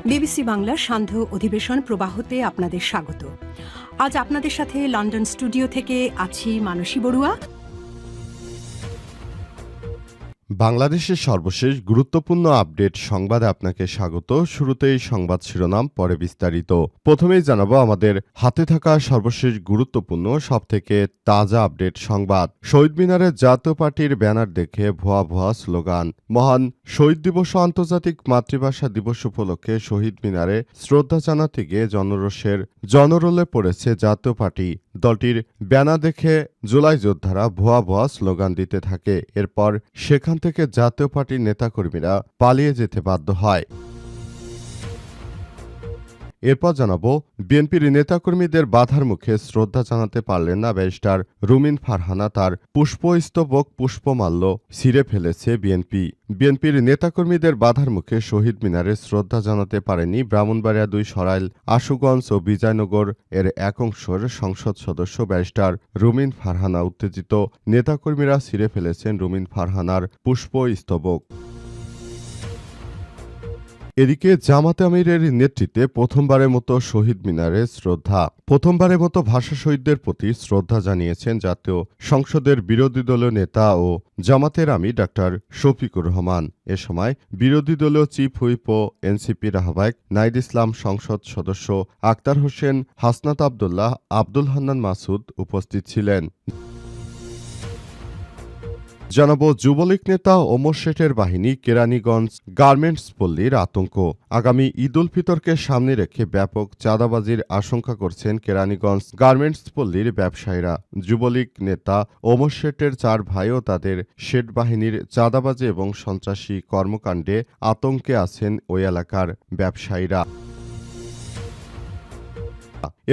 BBC বাংলার সান্ধ্য অধিবেশন প্রবাহতে আপনাদের স্বাগত। আজ আপনাদের সাথে লন্ডন স্টুডিও থেকে আছি মানসী বড়ুয়া। বাংলাদেশের সর্বশেষ গুরুত্বপূর্ণ আপডেট সংবাদে আপনাকে স্বাগত। শুরুতেই সংবাদ শিরোনাম, পরে বিস্তারিত। প্রথমেই জানাবো আমাদের হাতে থাকা সর্বশেষ গুরুত্বপূর্ণ সবথেকে তাজা আপডেট সংবাদ। শহীদ মিনারে জাতীয় পার্টির ব্যানার দেখে ভুয়া ভুয়া স্লোগান। মহান শহীদ দিবস ও আন্তর্জাতিক মাতৃভাষা দিবস উপলক্ষে শহীদ মিনারে শ্রদ্ধা জানাতে গিয়ে জনরোলে পড়েছে জাতীয় পার্টি। দলটির ব্যানার দেখে জুলাই যোদ্ধারা ভুয়া ভুয়া স্লোগান দিতে থাকে। এরপর সেখান থেকে জাতীয় পার্টির নেতাকর্মীরা পালিয়ে যেতে বাধ্য হয়। এরপর জানাবো, বিএনপির নেতাকর্মীদের বাধার মুখে শ্রদ্ধা জানাতে পারলেন না ব্যারিস্টার রুমিন ফারহানা। তার পুষ্পস্তবক পুষ্পমাল্য ছিঁড়ে ফেলেছে বিএনপি। বিএনপির নেতাকর্মীদের বাধার মুখে শহীদ মিনারে শ্রদ্ধা জানাতে পারেনি ব্রাহ্মণবাড়িয়া ২, সরাইল, আশুগঞ্জ ও বিজয়নগর এর এক অংশের সংসদ সদস্য ব্যারিস্টার রুমিন ফারহানা। উত্তেজিত নেতাকর্মীরা ছিঁড়ে ফেলেছেন রুমিন ফারহানার পুষ্পস্তবক। এদিকে জামাতে আমিরের নেতৃত্বে প্রথমবারের মতো শহীদ মিনারে শ্রদ্ধা। প্রথমবারের মতো ভাষা শহীদদের প্রতি শ্রদ্ধা জানিয়েছেন জাতীয় সংসদের বিরোধী দলীয় নেতা ও জামাতের আমির ডাক্তার শফিকুর রহমান। এ সময় বিরোধী দলীয় চিফ হুইপ ও এনসিপির আহ্বায়ক নাহিদ ইসলাম, সংসদ সদস্য আক্তার হোসেন, হাসনাত আবদুল্লাহ, আব্দুল হান্নান মাসুদ উপস্থিত ছিলেন। জানাবো, যুবলীগ নেতা ওমর শেঠের বাহিনী কেরানীগঞ্জ গার্মেন্টস পল্লীর আতঙ্ক। আগামী ঈদ উল ফিতরকে সামনে রেখে ব্যাপক চাঁদাবাজির আশঙ্কা করছেন কেরানীগঞ্জ গার্মেন্টস পল্লীর ব্যবসায়ীরা। যুবলীগ নেতা ওমর শেঠের ৪ ভাই ও তাদের শেঠ বাহিনীর চাঁদাবাজি এবং সন্ত্রাসী কর্মকাণ্ডে আতঙ্কে আছেন ওই এলাকার ব্যবসায়ীরা।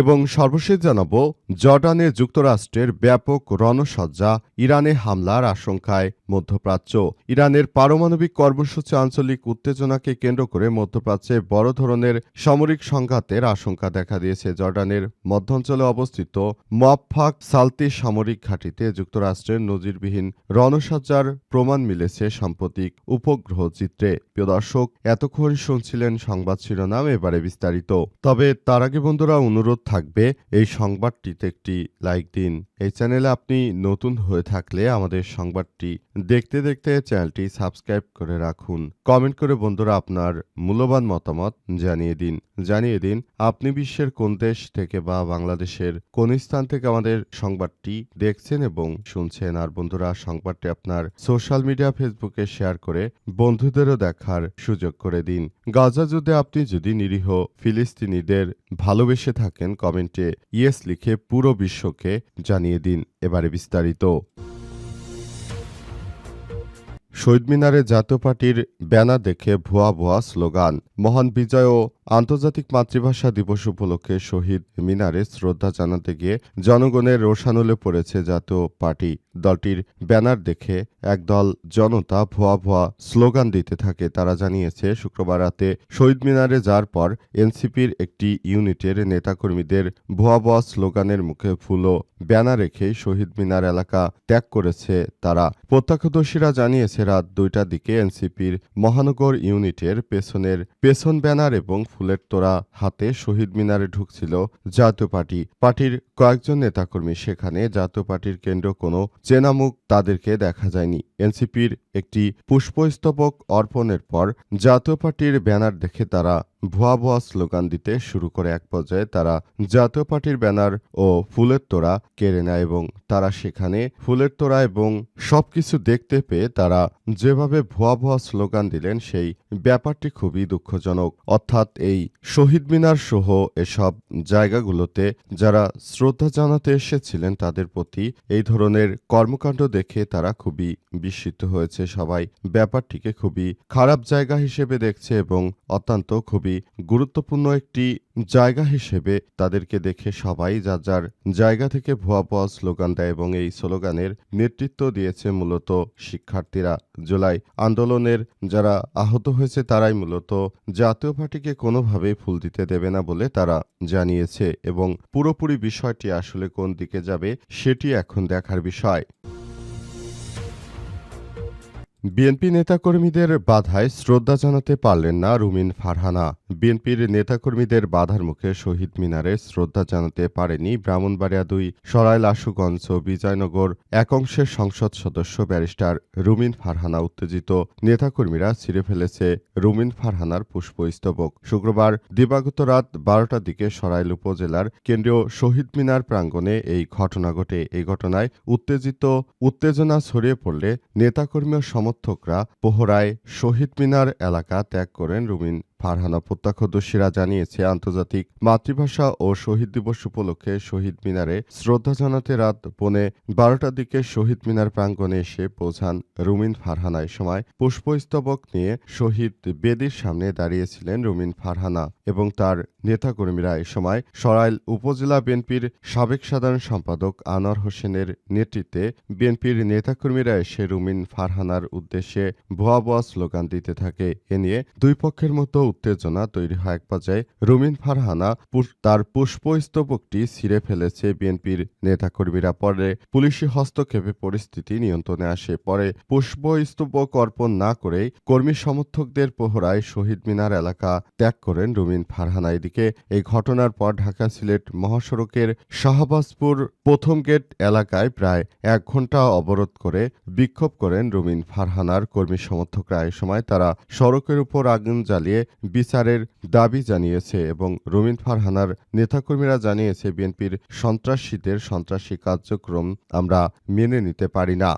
এবং সর্বশেষ জানাবো, জর্ডানে যুক্তরাষ্ট্রের ব্যাপক রণসজ্জা, ইরানে হামলার আশঙ্কায় মধ্যপ্রাচ্য। ইরানের পারমাণবিক কর্মসূচি আঞ্চলিক উত্তেজনাকে কেন্দ্র করে মধ্যপ্রাচ্যে বড় ধরনের সামরিক সংঘাতের আশঙ্কা দেখা দিয়েছে। জর্ডানের মধ্যাঞ্চলে অবস্থিত মোয়াফফাক সালতি সামরিক ঘাঁটিতে যুক্তরাষ্ট্রের নজিরবিহীন রণসজ্জার প্রমাণ মিলেছে সাম্প্রতিক উপগ্রহ চিত্রে। প্রিয় দর্শক, এতক্ষণ শুনছিলেন সংবাদ শিরোনাম, এবারে বিস্তারিত। তবে তার আগে বন্ধুরা, অনুরোধ থাকবে এই সংবাদটিতে একটি লাইক দিন। এই চ্যানেলে আপনি নতুন হয়ে থাকলে আমাদের সংবাদটি দেখতে দেখতে চ্যানেলটি সাবস্ক্রাইব করে রাখুন। কমেন্ট করে বন্ধুরা আপনার মূল্যবান মতামত জানিয়ে দিন আপনি বিশ্বের কোন দেশ থেকে বা বাংলাদেশের কোন স্থান থেকে আমাদের সংবাদটি দেখছেন এবং শুনছেন। আর বন্ধুরা, সংবাদটি আপনার সোশ্যাল মিডিয়া ফেসবুকে শেয়ার করে বন্ধুদেরও দেখার সুযোগ করে দিন। গাজা যুদ্ধে আপনি যদি নিরীহ ফিলিস্তিনিদের ভালোবেসে থাকেন, কমেন্টে ইয়েস লিখে পুরো বিশ্বকে জানিয়ে দিন। এবারে বিস্তারিত। শহীদ মিনারে জাতীয় পার্টির ব্যানার দেখে ভুয়া ভুয়া স্লোগান। মহান বিজয় ও আন্তর্জাতিক মাতৃভাষা দিবস উপলক্ষে শহীদ মিনারে শ্রদ্ধা জানাতে গিয়ে জনগণের রোষানলে পড়েছে জাতীয় পার্টি। দলটির ব্যানার দেখে একদল জনতা ভুয়া ভুয়া স্লোগান দিতে থাকে। তারা জানিয়েছে, শুক্রবার রাতে শহীদ মিনারে যাওয়ার পর এনসিপির একটি ইউনিটের নেতাকর্মীদের ভুয়া ভুয়া স্লোগানের মুখে ফুল ও ব্যানার রেখেই শহীদ মিনার এলাকা ত্যাগ করেছে তারা। প্রত্যক্ষদর্শীরা জানিয়েছে, রাত ২টার দিকে এনসিপির মহানগর ইউনিটের পেছন ব্যানার এবং ফুলের তোড়া হাতে শহীদ মিনারে ঢুকছিল জাতীয় পার্টি। পার্টির কয়েকজন নেতাকর্মী সেখানে। জাতীয় পার্টির কেন্দ্র কোনো চেনা মুখ তাদেরকে দেখা যায়নি। এনসিপির একটি পুষ্পস্তবক অর্পণের পর জাতীয় পার্টির ব্যানার দেখে তারা ভুয়া ভুয়া স্লোগান দিতে শুরু করে। এক পর্যায়ে তারা জাতীয় পার্টির ব্যানার ও ফুলের তোড়া কেড়ে নেয় এবং তারা সেখানে ফুলের তোড়া এবং সবকিছু দেখতে পেয়ে তারা যেভাবে ভুয়া ভুয়া স্লোগান দিলেন, সেই ব্যাপারটি খুবই দুঃখজনক। অর্থাৎ এই শহীদ মিনার সহ এসব জায়গাগুলোতে যারা শ্রদ্ধা জানাতে এসেছিলেন তাদের প্রতি এই ধরনের কর্মকাণ্ড দেখে তারা খুবই বিস্মিত হয়েছে। সবাই ব্যাপারটিকে খুবই খারাপ জায়গা হিসেবে দেখছে এবং অত্যন্ত খুবই গুরুত্বপূর্ণ একটি জায়গা হিসেবে তাদেরকে দেখে সবাই যার যার জায়গা থেকে ভুয়া ভুয়া স্লোগান দেয় এবং এই স্লোগানের নেতৃত্ব দিয়েছে মূলত শিক্ষার্থীরা। জুলাই আন্দোলনের যারা আহত হয়েছে তারাই মূলত জাতীয় পার্টিকে কোনোভাবেই ফুল দিতে দেবে না বলে তারা জানিয়েছে এবং পুরোপুরি বিষয়টি আসলে কোন দিকে যাবে সেটি এখন দেখার বিষয়। বিএনপি নেতাকর্মীদের বাধায় শ্রদ্ধা জানাতে পারলেন না রুমিন ফারহানা। বিএনপির নেতাকর্মীদের বাধার মুখে শহীদ মিনারে শ্রদ্ধা জানাতে পারেনি ব্রাহ্মণবাড়িয়া ২, সরাইল, আশুগঞ্জ ও বিজয়নগর একাংশের সংসদ সদস্য ব্যারিস্টার রুমিন ফারহানা। উত্তেজিত নেতাকর্মীরা ছিঁড়ে ফেলেছে রুমিন ফারহানার পুষ্পস্তবক। শুক্রবার দিবাগত রাত ১২টার দিকে সরাইল উপজেলার কেন্দ্রীয় শহীদ মিনার প্রাঙ্গণে এই ঘটনা ঘটে। এই ঘটনায় উত্তেজনা ছড়িয়ে পড়লে নেতাকর্মী ও সমর্থকরা পোহরায় শহীদ মিনার এলাকা ত্যাগ করেন। রুমিন ফারহানা প্রত্যক্ষদর্শীরা জানিয়েছে, আন্তর্জাতিক মাতৃভাষা ও শহীদ দিবস উপলক্ষে শহীদ মিনারে শ্রদ্ধা জানাতে রাত ১২টার দিকে শহীদ মিনার প্রাঙ্গণে এসে পৌঁছান রুমিন ফারহানা। এ সময় পুষ্পস্তবক নিয়ে শহীদ বেদির সামনে দাঁড়িয়েছিলেন রুমিন ফারহানা এবং তার নেতাকর্মীরা। এ সময় সরাইল উপজেলা বিএনপির সাবেক সাধারণ সম্পাদক আনোয়ার হোসেনের নেতৃত্বে বিএনপির নেতাকর্মীরা এসে রুমিন ফারহানার উদ্দেশ্যে ভুয়া ভুয়া স্লোগান দিতে থাকে। এ নিয়ে দুই পক্ষের মতো উত্তেজনা তৈরি হয়। এক পর্যায়ে রুমিন ফারহানা তার পুষ্পস্তবকটি ছিঁড়ে ফেলেছে বিএনপির নেতাকর্মীরা। পরে পুলিশি হস্তক্ষেপে পরিস্থিতি নিয়ন্ত্রণে আসে। পরে পুষ্পস্তবক অর্পণ না করেই কর্মী সমর্থকদের পোহরায় শহীদ মিনার এলাকা ত্যাগ করেন রুমিন ফারহানা। এদিকে এই ঘটনার পর ঢাকা সিলেট মহাসড়কের শাহবাজপুর প্রথম গেট এলাকায় প্রায় ১ ঘণ্টা অবরোধ করে বিক্ষোভ করেন রুমিন ফারহানার কর্মী সমর্থকরা। এ সময় তারা সড়কের উপর আগুন জ্বালিয়ে বিচারের দাবি জানিয়েছে এবং রুমিন ফারহানার নেতাকর্মীরা জানিয়েছে, বিএনপির সন্ত্রাসীদের সন্ত্রাসী কার্যক্রম আমরা মেনে নিতে পারি না।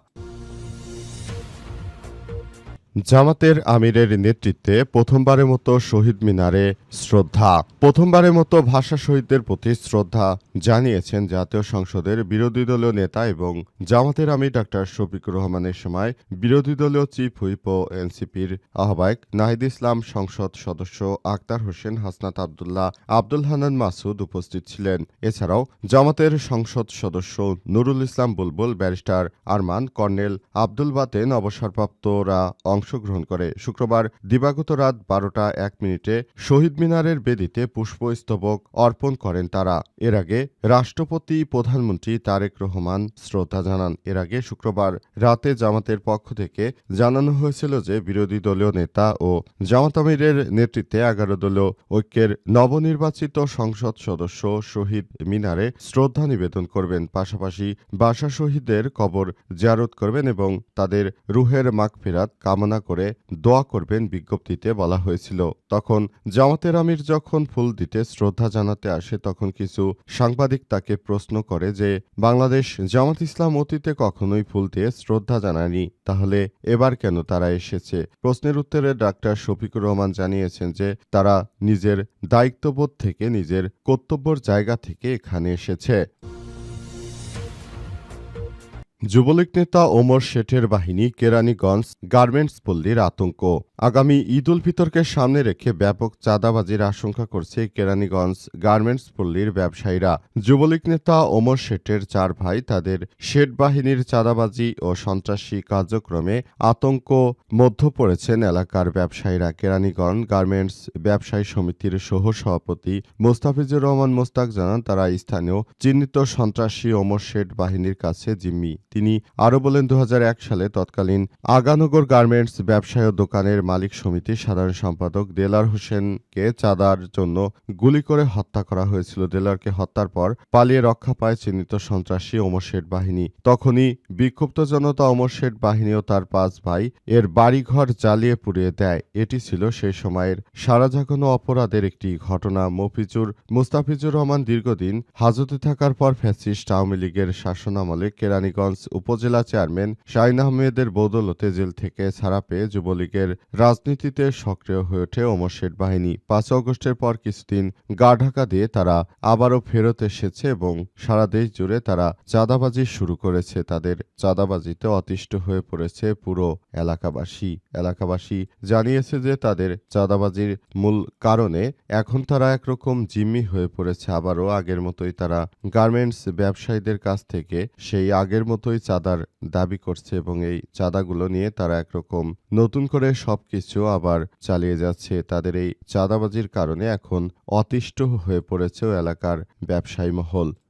জামাতের আমিরের নেতৃত্বে প্রথমবারের মতো শহীদ মিনারে শ্রদ্ধা। প্রথমবারের মতো ভাষা শহীদদের প্রতি শ্রদ্ধা জানিয়েছেন জাতীয় সংসদের বিরোধী দলীয় নেতা এবং জামাতের আমির ডাক্তার শফিকুর রহমানের সময় বিরোধী দলীয় চিফ হুইপ ও এনসিপির আহ্বায়ক নাহিদ ইসলাম, সংসদ সদস্য আক্তার হোসেন, হাসনাত আবদুল্লাহ, আব্দুল হান্নান মাসুদ উপস্থিত ছিলেন। এছাড়াও জামাতের সংসদ সদস্য নুরুল ইসলাম বুলবুল, ব্যারিস্টার আরমান, কর্নেল আব্দুল বাতেন অবসরপ্রাপ্তরা অংশগ্রহণ করে। শুক্রবার দিবাগত রাত ১২টা ১ মিনিটে শহীদ মিনারের বেদিতে পুষ্পস্তবক অর্পণ করেন তারা। এর আগে রাষ্ট্রপতি প্রধানমন্ত্রী তারেক রহমান শ্রদ্ধা জানান। এর আগে শুক্রবার রাতে জামাতের পক্ষ থেকে জানানো হয়েছিল যে বিরোধী দলীয় নেতা ও জামাত আমিরের নেতৃত্বে ১১ দলীয় ঐক্যের নবনির্বাচিত সংসদ সদস্য শহীদ মিনারে শ্রদ্ধা নিবেদন করবেন। পাশাপাশি ভাষা শহীদদের কবর জিয়ারত করবেন এবং তাদের রুহের মাগফিরাত কামনা করে দোয়া করবেন, বিজ্ঞপ্তিতে বলা হয়েছিল। তখন জামাতের আমির যখন ফুল দিতে শ্রদ্ধা জানাতে আসে তখন কিছু সাংবাদিক তাকে প্রশ্ন করে যে বাংলাদেশ জামাত ইসলাম অতীতে কখনোই ফুল দিয়ে শ্রদ্ধা জানায়নি, তাহলে এবার কেন তারা এসেছে? প্রশ্নের উত্তরে ডাক্তার শফিকুর রহমান জানিয়েছেন যে তারা নিজের দায়িত্ববোধ থেকে, নিজের কর্তব্যের জায়গা থেকে এখানে এসেছে। যুবলীগ নেতা ওমর শেঠের বাহিনী কেরানীগঞ্জ গার্মেন্টস পল্লীর আতঙ্ক। আগামী ঈদ উল ফিতরকে সামনে রেখে ব্যাপক চাঁদাবাজির আশঙ্কা করছে কেরানীগঞ্জ গার্মেন্টস পল্লীর ব্যবসায়ীরা। যুবলীগ নেতা ওমর শেঠের ৪ ভাই তাদের শেঠ বাহিনীর চাঁদাবাজি ও সন্ত্রাসী কার্যক্রমে আতঙ্ক মধ্য পড়েছেন এলাকার ব্যবসায়ীরা। কেরানীগঞ্জ গার্মেন্টস ব্যবসায়ী সমিতির সহ-সভাপতি মোস্তাফিজুর রহমান মোস্তাক জানান, তারা স্থানীয় চিহ্নিত সন্ত্রাসী ওমর শেঠ বাহিনীর কাছে জিম্মি। তিনি আরও বলেন, ২০০১ সালে তৎকালীন আগানগর গার্মেন্টস ব্যবসায়ী দোকানের মালিক সমিতির সাধারণ সম্পাদক দেলার হোসেনকে চাঁদার জন্য গুলি করে হত্যা করা হয়েছিল। দেলারকে হত্যার পর পালিয়ে রক্ষা পায় চিহ্নিত সন্ত্রাসী ওমর শেঠ বাহিনী। তখনই বিক্ষুব্ধ জনতা ওমর শেঠ বাহিনী ও তার ৫ ভাই এর বাড়িঘর জ্বালিয়ে পুড়িয়ে দেয়। এটি ছিল সেই সময়ের সারা জাগানো অপরাধের একটি ঘটনা। মোস্তাফিজুর রহমান দীর্ঘদিন হাজতে থাকার পর ফ্যাসিস্ট আওয়ামী লীগের শাসনামলে কেরানীগঞ্জ উপজেলা চেয়ারম্যান শাহিন আহমেদের বদৌলতে জেল থেকে ছাড়া পেয়ে যুবলীগের রাজনীতিতে সক্রিয় হয়ে ওঠে ওমর শেঠ বাহিনী। ৫ আগস্টের পর কিছুদিন গা ঢাকা দিয়ে তারা আবারও ফেরত এসেছে এবং সারা দেশ জুড়ে তারা চাঁদাবাজি শুরু করেছে। তাদের চাঁদাবাজিতে অতিষ্ঠ হয়ে পড়েছে পুরো এলাকাবাসী জানিয়েছে যে তাদের চাঁদাবাজির মূল কারণে এখন তারা একরকম জিম্মি হয়ে পড়েছে। আবারও আগের মতোই তারা গার্মেন্টস ব্যবসায়ীদের কাছ থেকে সেই আগের মতোই চাঁদার দাবি করছে এবং এই চাঁদাগুলো নিয়ে তারা একরকম নতুন করে সবকিছু আবার চালিয়ে যাচ্ছে। তাদের এই চাঁদাবাজির কারণে এখন অতিষ্ঠ হয়ে পড়েছে এলাকার ব্যবসায়ী মহল।